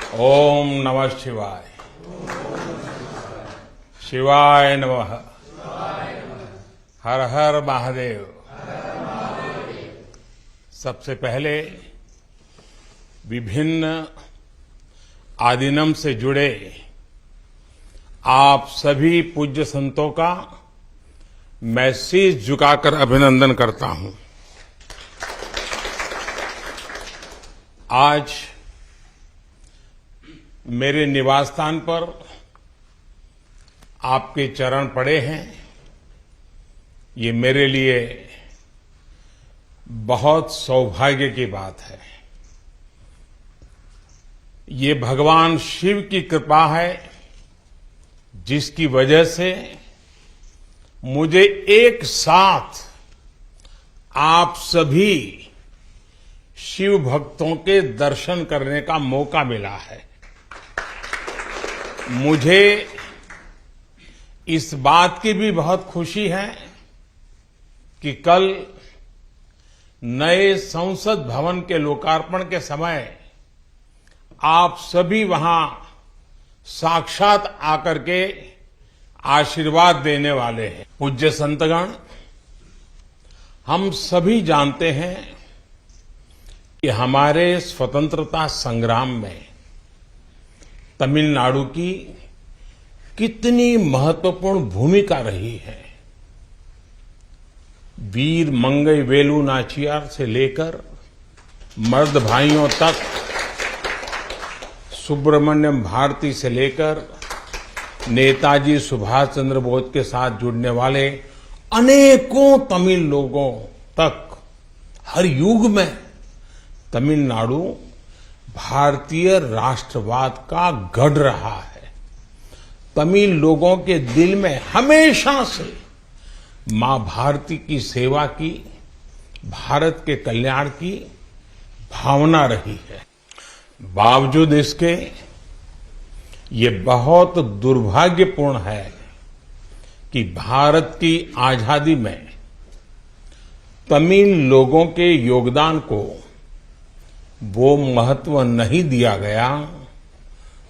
ओम नमः शिवाय। शिवाय नमः। हर हर महादेव। सबसे पहले विभिन्न आदिनम से जुड़े आप सभी पूज्य संतों का मैं शीश झुकाकर अभिनंदन करता हूं। आज मेरे निवास स्थान पर आपके चरण पड़े हैं। ये मेरे लिए बहुत सौभाग्य की बात है। ये भगवान शिव की कृपा है जिसकी वजह से मुझे एक साथ आप सभी शिव भक्तों के दर्शन करने का मौका मिला है। मुझे इस बात की भी बहुत खुशी है कि कल नए संसद भवन के लोकार्पण के समय आप सभी वहां साक्षात आकर के आशीर्वाद देने वाले हैं। पूज्य संतगण, हम सभी जानते हैं कि हमारे स्वतंत्रता संग्राम में तमिलनाडु की कितनी महत्वपूर्ण भूमिका रही है। वीर मंगई वेलु नाचियार से लेकर मर्द भाइयों तक, सुब्रमण्यम भारती से लेकर नेताजी सुभाष चंद्र बोस के साथ जुड़ने वाले अनेकों तमिल लोगों तक हर युग में तमिलनाडु भारतीय राष्ट्रवाद का गढ़ रहा है। तमिल लोगों के दिल में हमेशा से मां भारती की सेवा की, भारत के कल्याण की भावना रही है। बावजूद इसके ये बहुत दुर्भाग्यपूर्ण है कि भारत की आजादी में तमिल लोगों के योगदान को वो महत्व नहीं दिया गया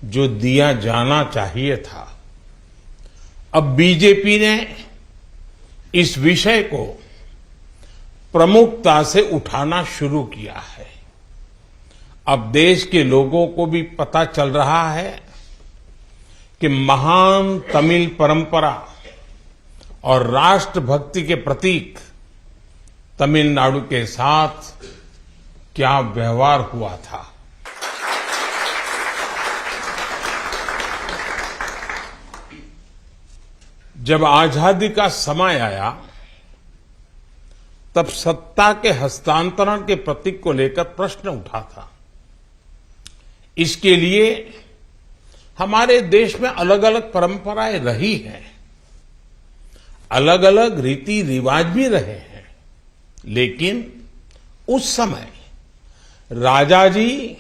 जो दिया जाना चाहिए था। अब बीजेपी ने इस विषय को प्रमुखता से उठाना शुरू किया है। अब देश के लोगों को भी पता चल रहा है कि महान तमिल परंपरा और राष्ट्रभक्ति के प्रतीक तमिलनाडु के साथ क्या व्यवहार हुआ था। जब आजादी का समय आया तब सत्ता के हस्तांतरण के प्रतीक को लेकर प्रश्न उठा था। इसके लिए हमारे देश में अलग अलग परंपराएं रही हैं, अलग अलग रीति रिवाज भी रहे हैं, लेकिन उस समय राजाजी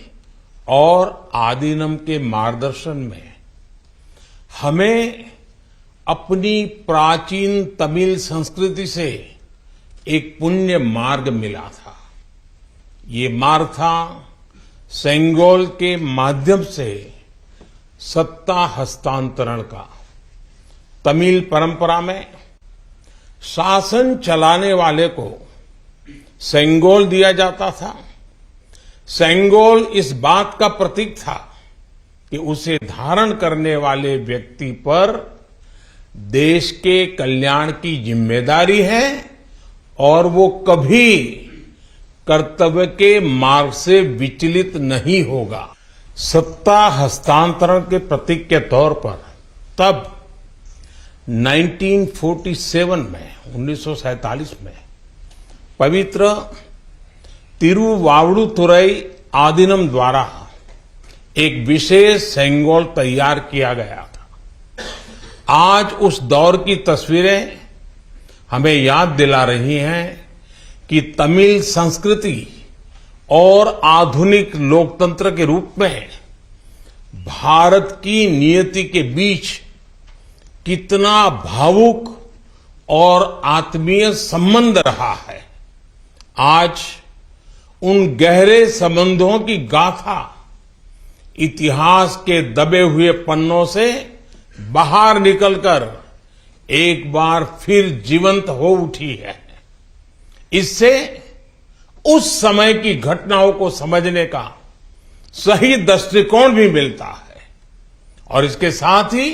और आदिनम के मार्गदर्शन में हमें अपनी प्राचीन तमिल संस्कृति से एक पुण्य मार्ग मिला था। ये मार्ग था सेंगोल के माध्यम से सत्ता हस्तांतरण का। तमिल परंपरा में शासन चलाने वाले को सेंगोल दिया जाता था। सेंगोल इस बात का प्रतीक था कि उसे धारण करने वाले व्यक्ति पर देश के कल्याण की जिम्मेदारी है और वो कभी कर्तव्य के मार्ग से विचलित नहीं होगा। सत्ता हस्तांतरण के प्रतीक के तौर पर तब 1947 में 1947 में पवित्र तिरुवावड़ुतुरई आदिनम द्वारा एक विशेष सेंगोल तैयार किया गया था। आज उस दौर की तस्वीरें हमें याद दिला रही हैं कि तमिल संस्कृति और आधुनिक लोकतंत्र के रूप में भारत की नियति के बीच कितना भावुक और आत्मीय संबंध रहा है। आज उन गहरे संबंधों की गाथा इतिहास के दबे हुए पन्नों से बाहर निकलकर एक बार फिर जीवंत हो उठी है। इससे उस समय की घटनाओं को समझने का सही दृष्टिकोण भी मिलता है और इसके साथ ही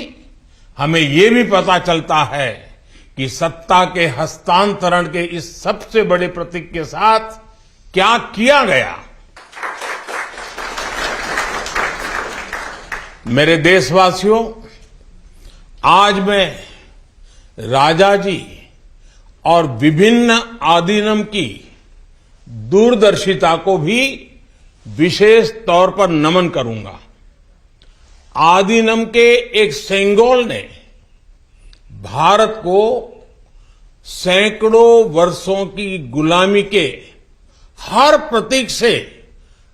हमें ये भी पता चलता है कि सत्ता के हस्तांतरण के इस सबसे बड़े प्रतीक के साथ क्या किया गया। मेरे देशवासियों, आज मैं राजा जी और विभिन्न आदीनम की दूरदर्शिता को भी विशेष तौर पर नमन करूंगा। आदीनम के एक सेंगोल ने भारत को सैकड़ों वर्षों की गुलामी के हर प्रतीक से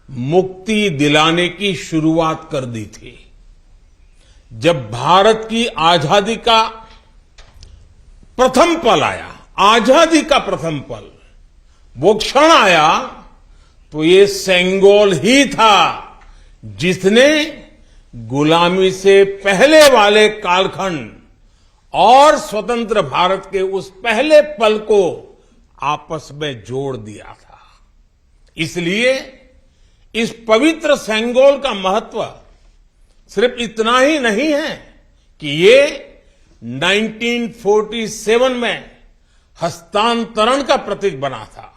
मुक्ति दिलाने की शुरुआत कर दी थी। जब भारत की आजादी का प्रथम पल आया, आजादी का प्रथम पल, वो क्षण आया, तो ये सेंगोल ही था जिसने गुलामी से पहले वाले कालखंड और स्वतंत्र भारत के उस पहले पल को आपस में जोड़ दिया था। इसलिए इस पवित्र सेंगोल का महत्व सिर्फ इतना ही नहीं है कि ये 1947 में हस्तांतरण का प्रतीक बना था।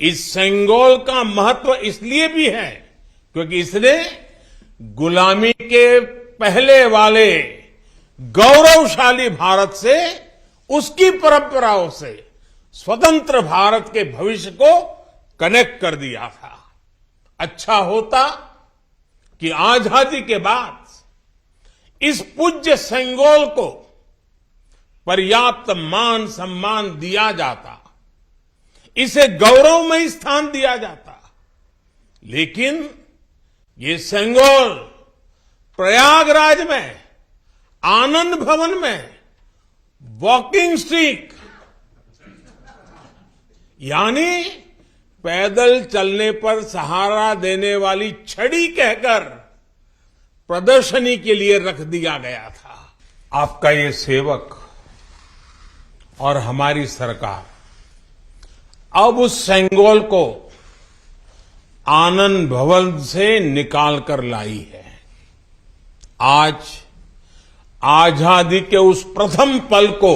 इस सेंगोल का महत्व इसलिए भी है क्योंकि इसने गुलामी के पहले वाले गौरवशाली भारत से, उसकी परंपराओं से स्वतंत्र भारत के भविष्य को कनेक्ट कर दिया था। अच्छा होता कि आजादी के बाद इस पूज्य सेंगोल को पर्याप्त मान सम्मान दिया जाता, इसे गौरवमयी स्थान दिया जाता, लेकिन ये सेंगोल प्रयागराज में आनंद भवन में वॉकिंग स्टिक यानी पैदल चलने पर सहारा देने वाली छड़ी कहकर प्रदर्शनी के लिए रख दिया गया था। आपका ये सेवक और हमारी सरकार अब उस सेंगोल को आनंद भवन से निकाल कर लाई है। आज आजादी के उस प्रथम पल को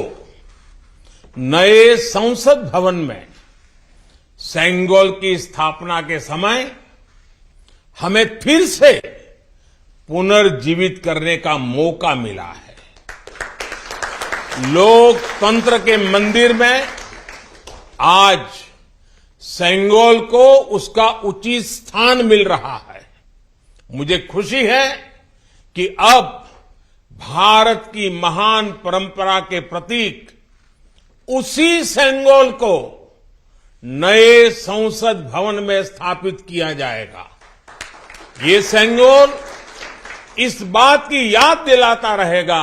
नए संसद भवन में सेंगोल की स्थापना के समय हमें फिर से पुनर्जीवित करने का मौका मिला है। लोकतंत्र के मंदिर में आज सेंगोल को उसका उचित स्थान मिल रहा है। मुझे खुशी है कि अब भारत की महान परंपरा के प्रतीक उसी सेंगोल को नए संसद भवन में स्थापित किया जाएगा। ये सेंगोल इस बात की याद दिलाता रहेगा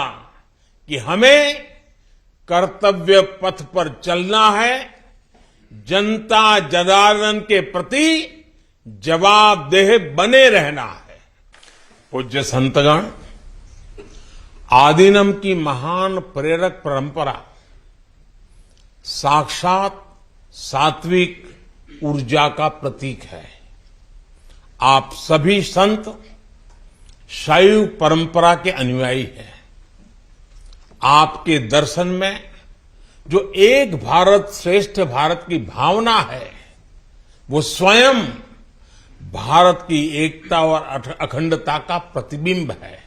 कि हमें कर्तव्य पथ पर चलना है, जनता जनार्दन के प्रति जवाबदेह बने रहना है। पूज्य संतगण, आदीनम की महान प्रेरक परंपरा साक्षात सात्विक ऊर्जा का प्रतीक है। आप सभी संत शैव परंपरा के अनुयायी हैं। आपके दर्शन में जो एक भारत श्रेष्ठ भारत की भावना है, वो स्वयं भारत की एकता और अखंडता का प्रतिबिंब है।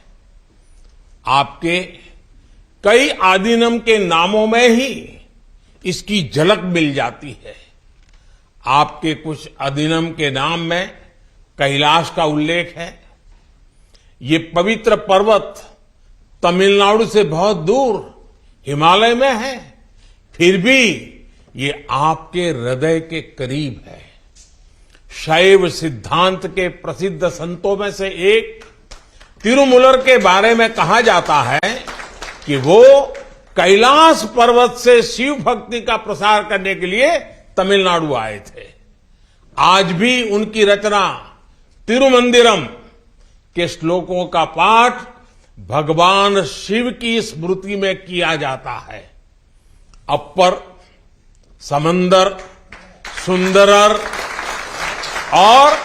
आपके कई आदीनम के नामों में ही इसकी झलक मिल जाती है। आपके कुछ आदीनम के नाम में कैलाश का उल्लेख है। ये पवित्र पर्वत तमिलनाडु से बहुत दूर हिमालय में है, फिर भी ये आपके हृदय के करीब है। शैव सिद्धांत के प्रसिद्ध संतों में से एक तिरुमूलर के बारे में कहा जाता है कि वो कैलाश पर्वत से शिव भक्ति का प्रसार करने के लिए तमिलनाडु आए थे। आज भी उनकी रचना तिरुमंदिरम के श्लोकों का पाठ भगवान शिव की स्मृति में किया जाता है। अपर, समंदर, सुंदरर और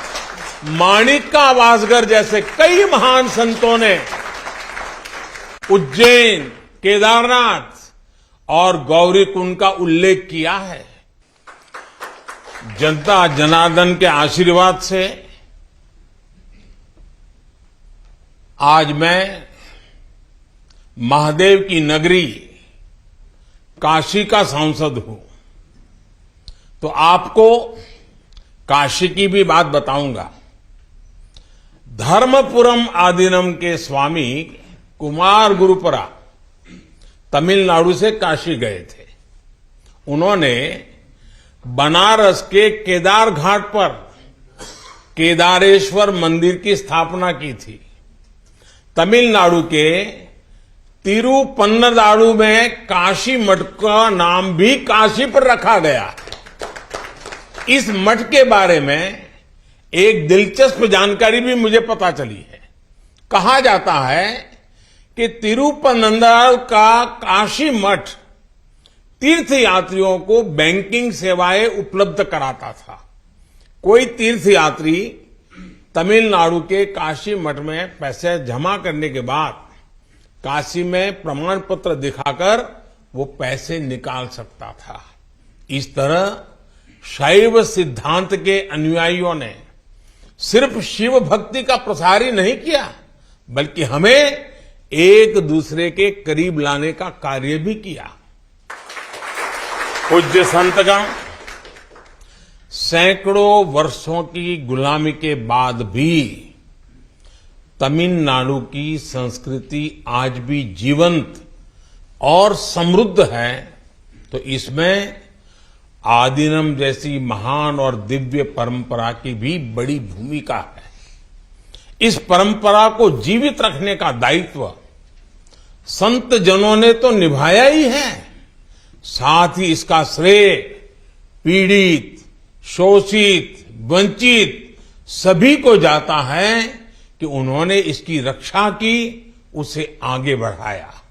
माणिका वासगर जैसे कई महान संतों ने उज्जैन, केदारनाथ और गौरीकुंड का उल्लेख किया है। जनता जनार्दन के आशीर्वाद से आज मैं महादेव की नगरी काशी का सांसद हूं, तो आपको काशी की भी बात बताऊंगा। धर्मपुरम आदीनम के स्वामी कुमार गुरुपरा तमिलनाडु से काशी गए थे। उन्होंने बनारस के केदार घाट पर केदारेश्वर मंदिर की स्थापना की थी। तमिलनाडु के तिरुपन्नदारु में काशी मठ का नाम भी काशी पर रखा गया। इस मठ के बारे में एक दिलचस्प जानकारी भी मुझे पता चली है। कहा जाता है कि तिरुपन्नदारु का काशी मठ तीर्थ यात्रियों को बैंकिंग सेवाएं उपलब्ध कराता था। कोई तीर्थ यात्री तमिलनाडु के काशी मठ में पैसे जमा करने के बाद काशी में प्रमाण पत्र दिखाकर वो पैसे निकाल सकता था। इस तरह शैव सिद्धांत के अनुयायियों ने सिर्फ शिव भक्ति का प्रसार ही नहीं किया, बल्कि हमें एक दूसरे के करीब लाने का कार्य भी किया। पूज्य संतगण, सैकड़ों वर्षों की गुलामी के बाद भी तमिलनाडु की संस्कृति आज भी जीवंत और समृद्ध है, तो इसमें आदीनम जैसी महान और दिव्य परंपरा की भी बड़ी भूमिका है। इस परंपरा को जीवित रखने का दायित्व संत जनों ने तो निभाया ही है, साथ ही इसका श्रेय पीड़ित, शोषित, वंचित सभी को जाता है कि उन्होंने इसकी रक्षा की, उसे आगे बढ़ाया।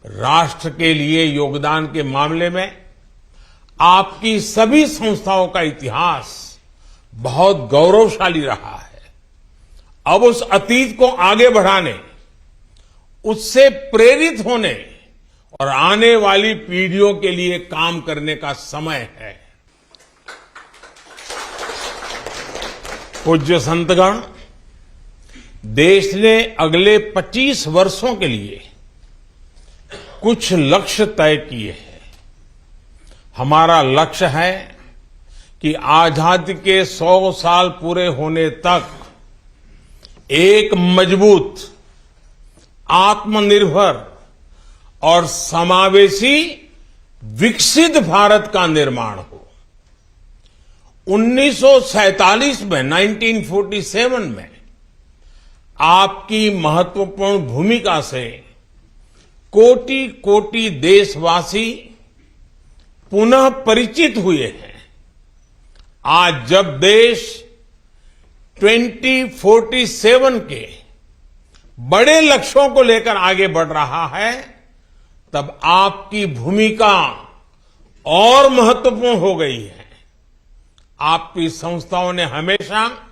राष्ट्र के लिए योगदान के मामले में आपकी सभी संस्थाओं का इतिहास बहुत गौरवशाली रहा है। अब उस अतीत को आगे बढ़ाने, उससे प्रेरित होने और आने वाली पीढ़ियों के लिए काम करने का समय है। पूज्य संतगण, देश ने अगले 25 वर्षों के लिए कुछ लक्ष्य तय किए हैं। हमारा लक्ष्य है कि आजादी के 100 साल पूरे होने तक एक मजबूत, आत्मनिर्भर और समावेशी विकसित भारत का निर्माण हो। 1947 में 1947 में आपकी महत्वपूर्ण भूमिका से कोटि कोटि देशवासी पुनः परिचित हुए हैं। आज जब देश 2047 के बड़े लक्ष्यों को लेकर आगे बढ़ रहा है, तब आपकी भूमिका और महत्वपूर्ण हो गई है। आपकी संस्थाओं ने हमेशा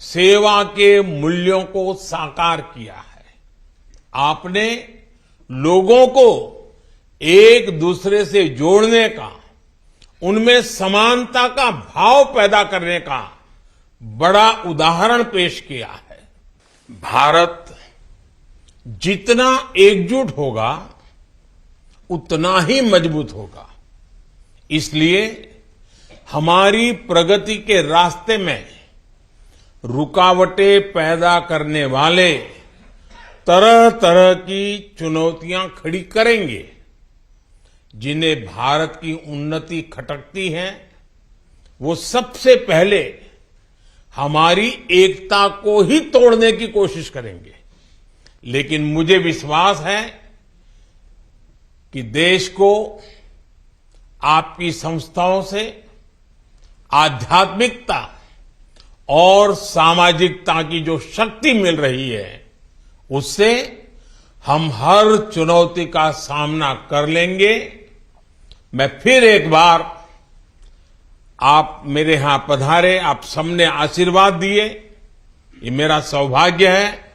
सेवा के मूल्यों को साकार किया है। आपने लोगों को एक दूसरे से जोड़ने का, उनमें समानता का भाव पैदा करने का बड़ा उदाहरण पेश किया है। भारत जितना एकजुट होगा उतना ही मजबूत होगा। इसलिए हमारी प्रगति के रास्ते में रुकावटें पैदा करने वाले तरह तरह की चुनौतियां खड़ी करेंगे। जिन्हें भारत की उन्नति खटकती है, वो सबसे पहले हमारी एकता को ही तोड़ने की कोशिश करेंगे। लेकिन मुझे विश्वास है कि देश को आपकी संस्थाओं से आध्यात्मिकता और सामाजिकता की जो शक्ति मिल रही है, उससे हम हर चुनौती का सामना कर लेंगे। मैं फिर एक बार आप मेरे यहां पधारे, आप सबने आशीर्वाद दिए, ये मेरा सौभाग्य है।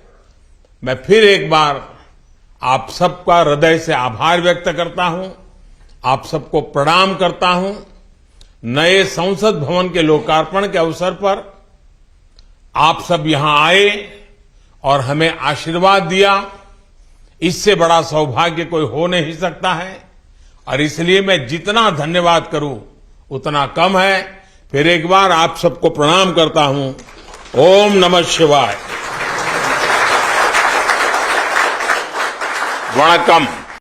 मैं फिर एक बार आप सबका हृदय से आभार व्यक्त करता हूं, आप सबको प्रणाम करता हूं। नए संसद भवन के लोकार्पण के अवसर पर आप सब यहां आए और हमें आशीर्वाद दिया, इससे बड़ा सौभाग्य कोई हो नहीं सकता है। और इसलिए मैं जितना धन्यवाद करूं उतना कम है। फिर एक बार आप सबको प्रणाम करता हूं। ओम नमः शिवाय। वणक्कम।